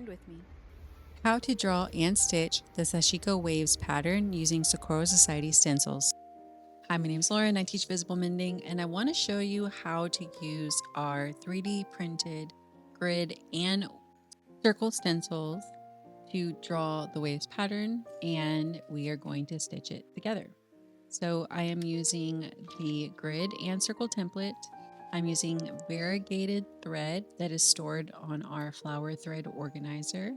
learned with me. How to draw and stitch the Sashiko Waves pattern using Socorro Society stencils. Hi, my name is Lauren. I teach visible mending, and I want to show you how to use our 3D printed grid and circle stencils to draw the waves pattern, and we are going to stitch it together. So I am using the grid and circle template. I'm using variegated thread that is stored on our flower thread organizer.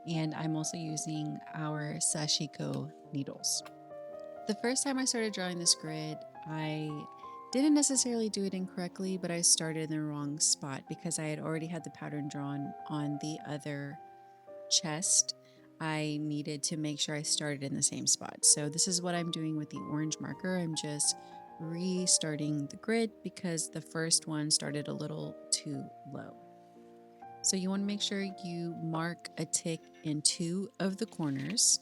And I'm also using our Sashiko needles. The first time I started drawing this grid, I didn't necessarily do it incorrectly, but I started in the wrong spot because I had already had the pattern drawn on the other chest. I needed to make sure I started in the same spot. So this is what I'm doing with the orange marker. I'm just restarting the grid because the first one started a little too low. So you want to make sure you mark a tick in 2 of the corners.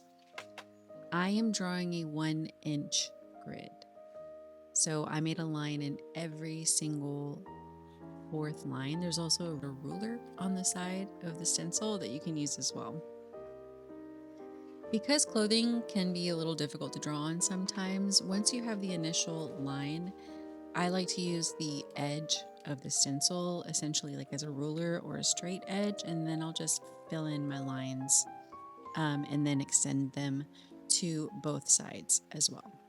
I am drawing a 1-inch grid. So I made a line in every single 4th line. There's also a ruler on the side of the stencil that you can use as well. Because clothing can be a little difficult to draw on sometimes, once you have the initial line, I like to use the edge of the stencil, essentially like as a ruler or a straight edge, and then I'll just fill in my lines and then extend them to both sides as well.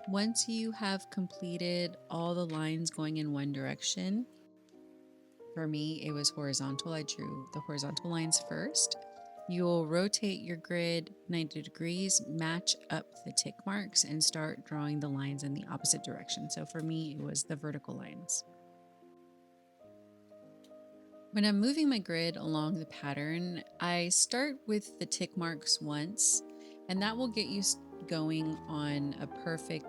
Once you have completed all the lines going in one direction, for me it was horizontal. I drew the horizontal lines first. You'll rotate your grid 90 degrees, match up the tick marks, and start drawing the lines in the opposite direction. So for me, it was the vertical lines. When I'm moving my grid along the pattern, I start with the tick marks once, and that will get you going on a perfect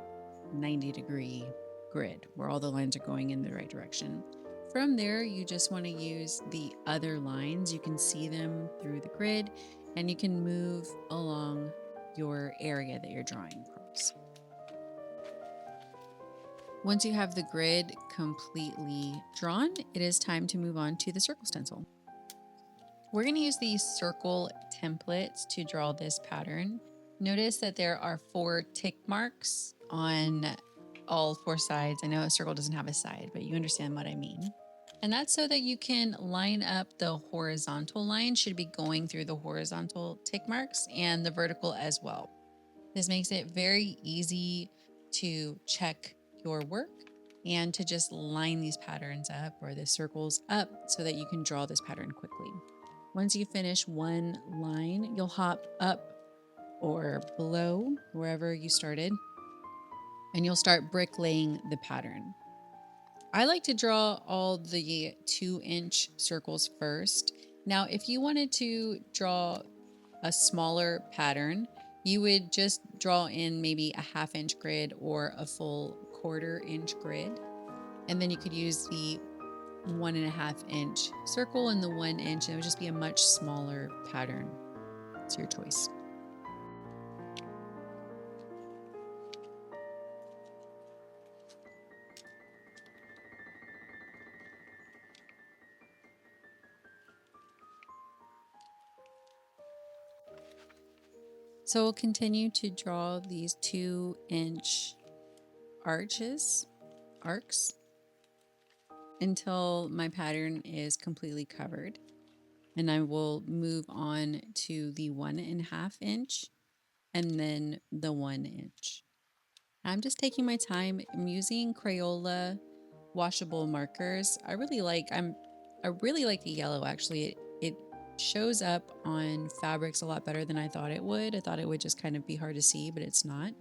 90-degree grid where all the lines are going in the right direction. From there, you just want to use the other lines. You can see them through the grid and you can move along your area that you're drawing across. Once you have the grid completely drawn, it is time to move on to the circle stencil. We're going to use these circle templates to draw this pattern. Notice that there are 4 tick marks on all 4 sides. I know a circle doesn't have a side, but you understand what I mean. And that's so that you can line up the horizontal line should be going through the horizontal tick marks and the vertical as well. This makes it very easy to check your work and to just line these patterns up or the circles up so that you can draw this pattern quickly. Once you finish one line, you'll hop up or below wherever you started, and you'll start bricklaying the pattern. I like to draw all the 2-inch circles first. Now, if you wanted to draw a smaller pattern, you would just draw in maybe a 1/2-inch grid or a full 1/4-inch grid. And then you could use the 1.5-inch circle and the 1 inch. It would just be a much smaller pattern. It's your choice. So we'll continue to draw these 2-inch arcs, until my pattern is completely covered. And I will move on to the 1.5-inch and then the 1 inch. I'm just taking my time. I'm using Crayola washable markers. I really like the yellow actually. It shows up on fabrics a lot better than I thought it would. I thought it would just kind of be hard to see, but it's not.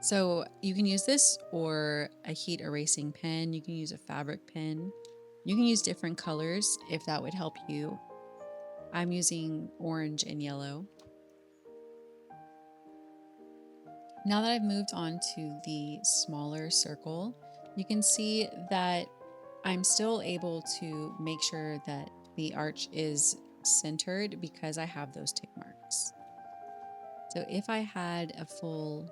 So you can use this or a heat erasing pen. You can use a fabric pen. You can use different colors if that would help you. I'm using orange and yellow. Now that I've moved on to the smaller circle, you can see that I'm still able to make sure that the arch is centered because I have those tick marks. So if I had a full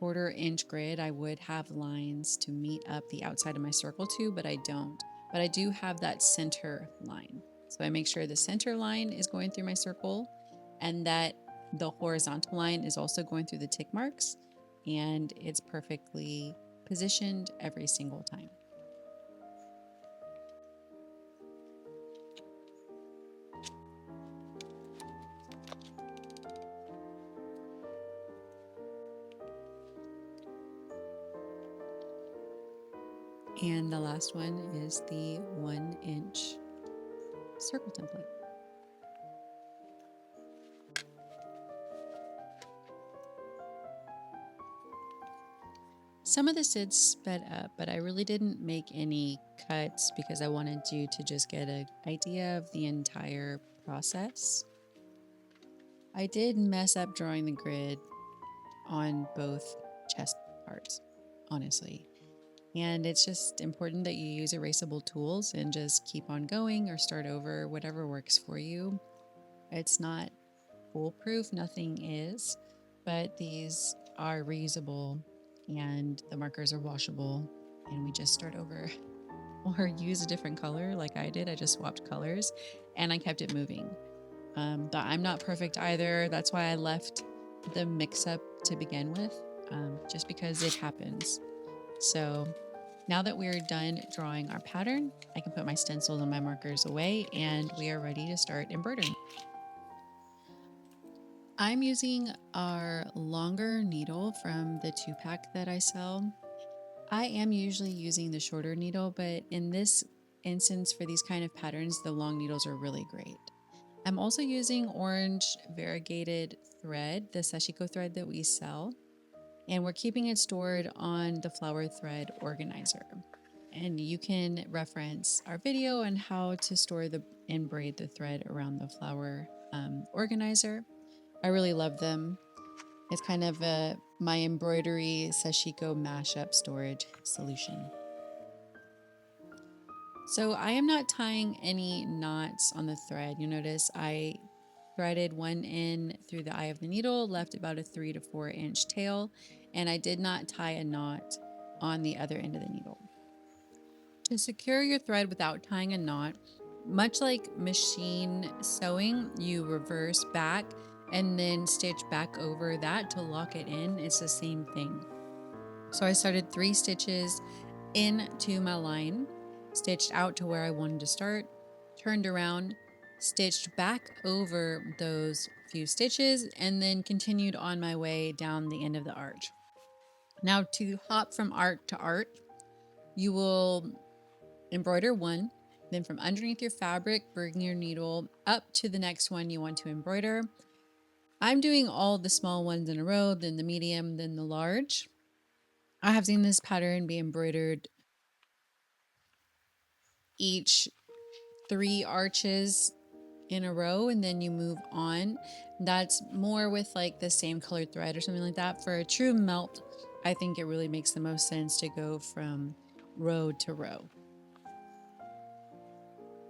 1/4-inch grid, I would have lines to meet up the outside of my circle too, but I don't. but I do have that center line. So I make sure the center line is going through my circle and that the horizontal line is also going through the tick marks, and it's perfectly positioned every single time. And the last one is the 1-inch circle template. Some of this did sped up, but I really didn't make any cuts because I wanted you to just get an idea of the entire process. I did mess up drawing the grid on both chest parts, honestly. And it's just important that you use erasable tools and just keep on going or start over, whatever works for you. It's not foolproof, nothing is, but these are reusable and the markers are washable, and we just start over or use a different color like I did. I just swapped colors and I kept it moving. But I'm not perfect either. That's why I left the mix up to begin with, just because it happens. So now that we're done drawing our pattern, I can put my stencils and my markers away and we are ready to start embroidering. I'm using our longer needle from the 2-pack that I sell. I am usually using the shorter needle, but in this instance for these kind of patterns, the long needles are really great. I'm also using orange variegated thread, the Sashiko thread that we sell, and we're keeping it stored on the flower thread organizer. And you can reference our video on how to store and braid the thread around the flower organizer. I really love them. It's kind of my embroidery Sashiko mashup storage solution. So I am not tying any knots on the thread. You notice I threaded one in through the eye of the needle, left about a 3 to 4 inch tail, and I did not tie a knot on the other end of the needle. To secure your thread without tying a knot, much like machine sewing, you reverse back and then stitch back over that to lock it in. It's the same thing. So I started 3 stitches into my line, stitched out to where I wanted to start, turned around, stitched back over those few stitches, and then continued on my way down the end of the arch. Now to hop from arch to arch, you will embroider 1, then from underneath your fabric, bring your needle up to the next one you want to embroider. I'm doing all the small ones in a row, then the medium, then the large. I have seen this pattern be embroidered each 3 arches in a row, and then you move on. That's more with like the same colored thread or something like that. For a true melt, I think it really makes the most sense to go from row to row.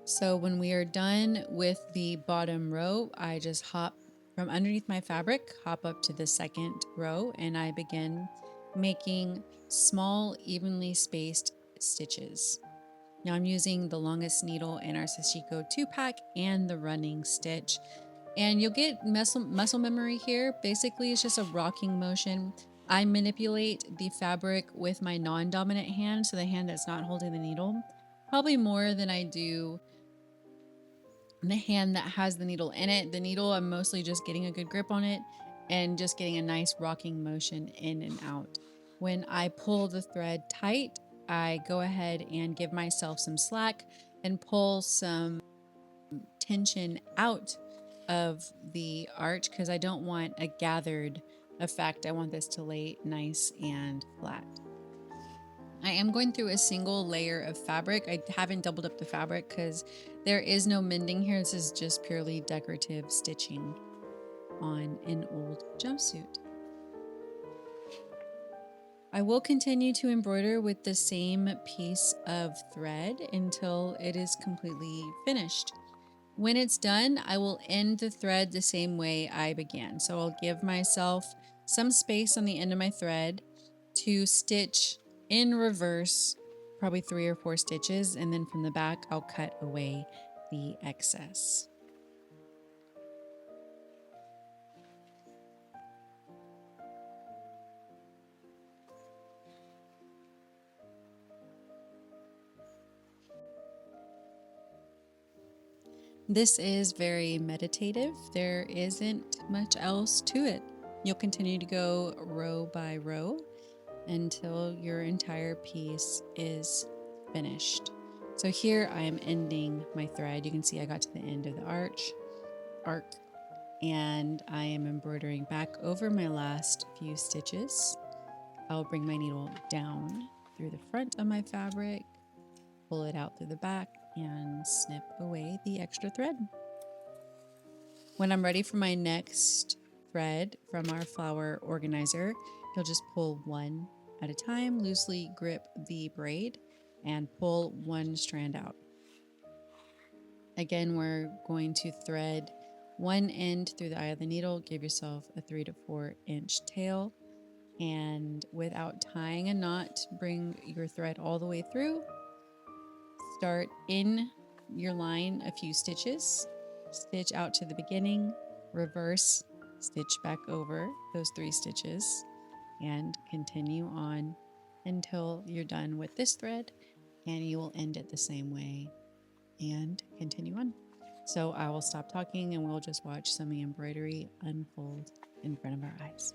So when we are done with the bottom row, I just hop from underneath my fabric, hop up to the second row, and I begin making small, evenly spaced stitches. Now I'm using the longest needle in our Sashiko 2-pack and the running stitch. And you'll get muscle memory here. Basically, it's just a rocking motion. I manipulate the fabric with my non-dominant hand, so the hand that's not holding the needle, probably more than I do the hand that has the needle in it. The needle, I'm mostly just getting a good grip on it and just getting a nice rocking motion in and out. When I pull the thread tight, I go ahead and give myself some slack and pull some tension out of the arch because I don't want a gathered effect. I want this to lay nice and flat. I am going through a single layer of fabric. I haven't doubled up the fabric because there is no mending here. This is just purely decorative stitching on an old jumpsuit. I will continue to embroider with the same piece of thread until it is completely finished. When it's done, I will end the thread the same way I began. So I'll give myself some space on the end of my thread to stitch in reverse probably 3 or 4 stitches, and then from the back I'll cut away the excess. This is very meditative. There isn't much else to it. You'll continue to go row by row until your entire piece is finished. So here I am ending my thread. You can see I got to the end of the arc, and I am embroidering back over my last few stitches. I'll bring my needle down through the front of my fabric, pull it out through the back, and snip away the extra thread. When I'm ready for my next thread from our flower organizer, you'll just pull one at a time, loosely grip the braid, and pull one strand out. Again, we're going to thread one end through the eye of the needle, give yourself a 3 to 4 inch tail, and without tying a knot, bring your thread all the way through. Start in your line a few stitches, stitch out to the beginning, reverse, stitch back over those 3 stitches, and continue on until you're done with this thread, and you will end it the same way and continue on. So I will stop talking and we'll just watch some embroidery unfold in front of our eyes.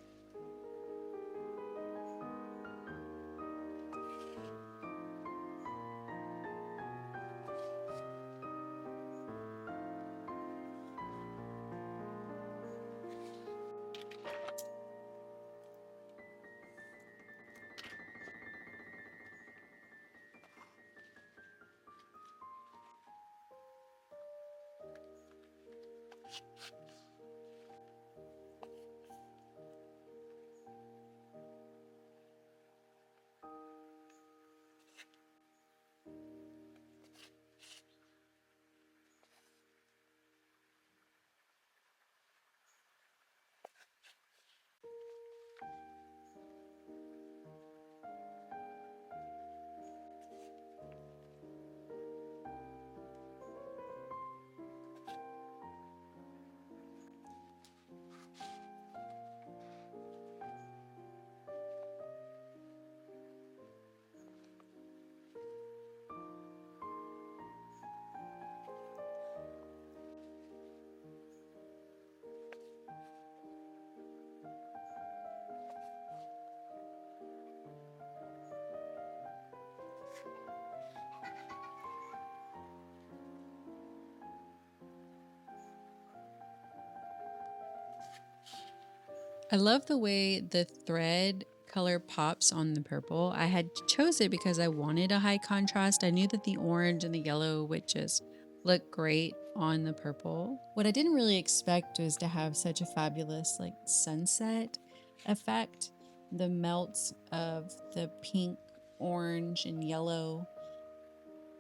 I love the way the thread color pops on the purple. I had chose it because I wanted a high contrast. I knew that the orange and the yellow would just look great on the purple. What I didn't really expect was to have such a fabulous like sunset effect. The melts of the pink, orange, and yellow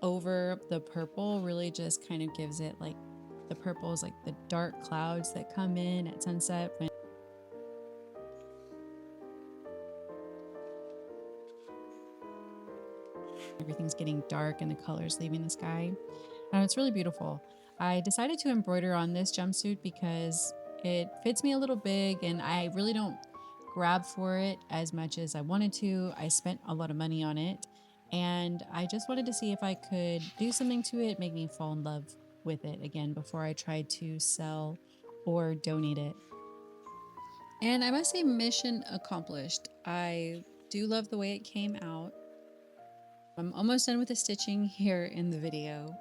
over the purple really just kind of gives it like the purple is like the dark clouds that come in at sunset when everything's getting dark and the colors leaving the sky. It's really beautiful. I decided to embroider on this jumpsuit because it fits me a little big and I really don't grab for it as much as I wanted to. I spent a lot of money on it and I just wanted to see if I could do something to it, make me fall in love with it again before I tried to sell or donate it. And I must say, mission accomplished. I do love the way it came out. I'm almost done with the stitching here in the video.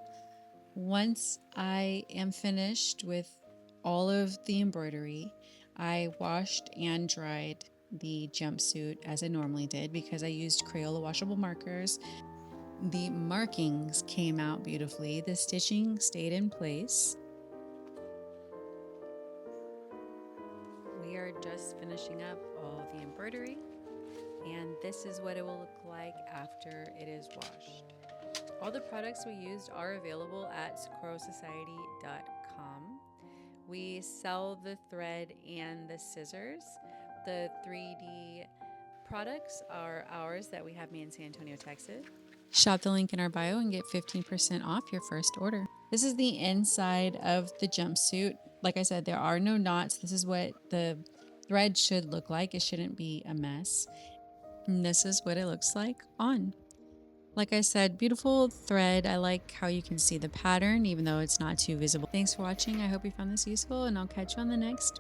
Once I am finished with all of the embroidery, I washed and dried the jumpsuit as I normally did because I used Crayola washable markers. The markings came out beautifully. The stitching stayed in place. We are just finishing up all the embroidery, and this is what it will look like after it is washed. All the products we used are available at socorrosociety.com. We sell the thread and the scissors. The 3D products are ours that we have made in San Antonio, Texas. Shop the link in our bio and get 15% off your first order. This is the inside of the jumpsuit. Like I said, there are no knots. This is what the thread should look like. It shouldn't be a mess. And this is what it looks like on. Like I said, beautiful thread. I like how you can see the pattern even though it's not too visible. Thanks for watching. I hope you found this useful, and I'll catch you on the next